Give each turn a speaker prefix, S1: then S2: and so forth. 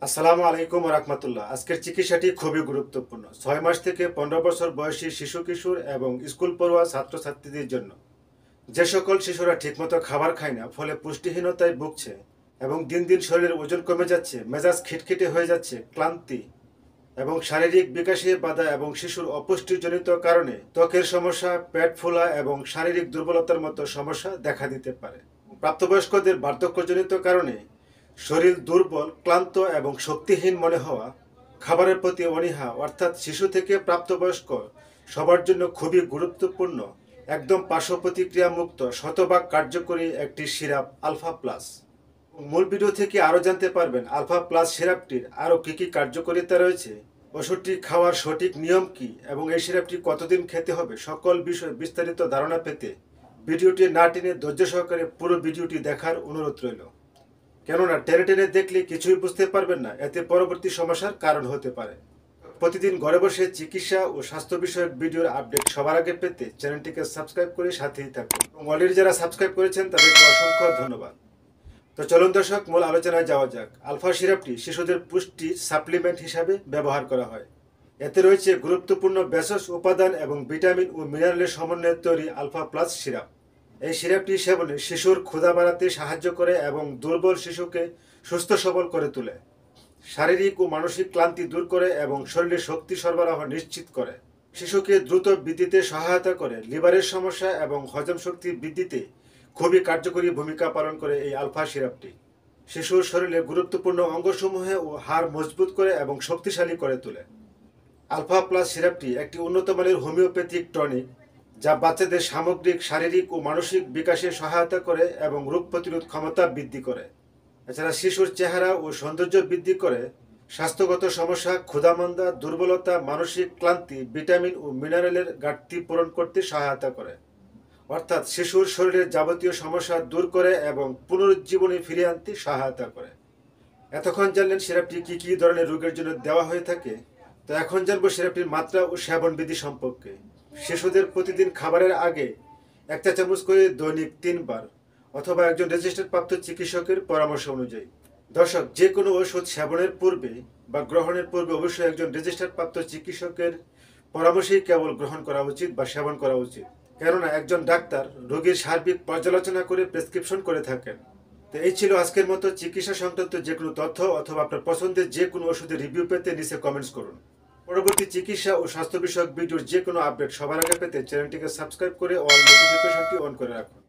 S1: আসসালামু আলাইকুম রাহমাতুল্লাহ। আজকের চিকিৎসাটি খুবই গুরুত্বপূর্ণ ৬ মাস থেকে ১৫ বছর বয়সী শিশু কিশোর এবং স্কুল পড়ুয়া ছাত্রছাত্রীদের জন্য। যে সকল শিশুরা ঠিকমতো খাবার খায় না, ফলে পুষ্টিহীনতায় ভুগছে এবং দিন দিন শরীরের ওজন কমে যাচ্ছে, মেজাজ খিটখিটে হয়ে যাচ্ছে, ক্লান্তি এবং শারীরিক বিকাশে বাধা এবং শিশুর অপুষ্টিজনিত কারণে ত্বকের সমস্যা, পেট ফোলা এবং শারীরিক দুর্বলতার মতো সমস্যা দেখা দিতে পারে। প্রাপ্তবয়স্কদের বার্ধক্যজনিত কারণে শরীর দুর্বল, ক্লান্ত এবং শক্তিহীন মনে হওয়া, খাবারের প্রতি অনীহা, অর্থাৎ শিশু থেকে প্রাপ্তবয়স্ক সবার জন্য খুবই গুরুত্বপূর্ণ, একদম পার্শ্ব প্রতিক্রিয়া মুক্ত, শতভাগ কার্যকরী একটি সিরাপ আলফা প্লাস। মূল ভিডিও থেকে আরও জানতে পারবেন আলফা প্লাস সিরাপটির আরও কী কী কার্যকারিতা রয়েছে, ওষুধটি খাওয়ার সঠিক নিয়ম কী এবং এই সিরাপটি কতদিন খেতে হবে, সকল বিষয়ে বিস্তারিত ধারণা পেতে ভিডিওটি না টেনে ধৈর্য সহকারে পুরো ভিডিওটি দেখার অনুরোধ রইল। কেননা টেনে টেনে দেখলে কিছুই বুঝতে পারবেন না, এতে পরবর্তী সমস্যার কারণ হতে পারে। প্রতিদিন ঘরে বসে চিকিৎসা ও স্বাস্থ্য বিষয়ক ভিডিওর আপডেট সবার আগে পেতে চ্যানেলটিকে সাবস্ক্রাইব করে সাথেই থাকুন এবং অলরেডি যারা সাবস্ক্রাইব করেছেন তাদেরকে অসংখ্য ধন্যবাদ। তো চলুন দর্শক, মূল আলোচনায় যাওয়া যাক। আলফা সিরাপটি শিশুদের পুষ্টি সাপ্লিমেন্ট হিসাবে ব্যবহার করা হয়। এতে রয়েছে গুরুত্বপূর্ণ ভেষজ উপাদান এবং ভিটামিন ও মিনারেলের সমন্বয়ে তৈরি আলফা প্লাস সিরাপ। এই সিরাপটি সেবনে শিশুর ক্ষুধা বাড়াতে সাহায্য করে এবং দুর্বল শিশুকে সুস্থ সবল করে তোলে, শারীরিক ও মানসিক ক্লান্তি দূর করে এবং শরীরে শক্তি সরবরাহ নিশ্চিত করে, শিশুকে দ্রুত বৃদ্ধিতে সহায়তা করে, লিভারের সমস্যা এবং হজম শক্তি বৃদ্ধিতে খুবই কার্যকরী ভূমিকা পালন করে। এই আলফা সিরাপটি শিশুর শরীরে গুরুত্বপূর্ণ অঙ্গসমূহে ও হাড় মজবুত করে এবং শক্তিশালী করে তোলে। আলফা প্লাস সিরাপটি একটি উন্নত মানের হোমিওপ্যাথিক টনিক, যা বাচ্চাদের সামগ্রিক শারীরিক ও মানসিক বিকাশে সহায়তা করে এবং রোগ প্রতিরোধ ক্ষমতা বৃদ্ধি করে। এছাড়া শিশুর চেহারা ও সৌন্দর্য বৃদ্ধি করে, স্বাস্থ্যগত সমস্যা, ক্ষুধামন্দা, দুর্বলতা, মানসিক ক্লান্তি, ভিটামিন ও মিনারেলের ঘাটতি পূরণ করতে সহায়তা করে, অর্থাৎ শিশুর শরীরের যাবতীয় সমস্যা দূর করে এবং পুনরুজ্জীবনে ফিরিয়ে আনতে সহায়তা করে। এতক্ষণ জানলেন সিরাপটি কী কী ধরনের রোগের জন্য দেওয়া হয়ে থাকে। তো এখন জানবো সিরাপটির মাত্রা ও সেবন বিধি সম্পর্কে। শিশুদের প্রতিদিন খাবারের আগে 1 চা চামচ করে দৈনিক 3 বার অথবা একজন রেজিস্টার্ড প্রাপ্ত চিকিৎসকের পরামর্শ অনুযায়ী। দর্শক, যে কোনো ওষুধ সেবনের পূর্বে বা গ্রহণের পূর্বে অবশ্যই একজন রেজিস্টার্ড প্রাপ্ত চিকিৎসকের পরামর্শেই কেবল গ্রহণ করা উচিত বা সেবন করা উচিত। কেননা একজন ডাক্তার রোগীর সার্বিক পর্যালোচনা করে প্রেসক্রিপশন করে থাকেন। তো এই ছিল আজকের মতো। চিকিৎসা সংক্রান্ত যে কোনো তথ্য অথবা আপনার পছন্দের যে কোনো ওষুধের রিভিউ পেতে নিচে কমেন্টস করুন। পরবর্তী চিকিৎসা ও স্বাস্থ্য বিষয়ক ভিডিওর যে কোনো আপডেট সবার আগে পেতে চ্যানেলটিকে সাবস্ক্রাইব করে অল নোটিফিকেশনটি অন করে রাখুন।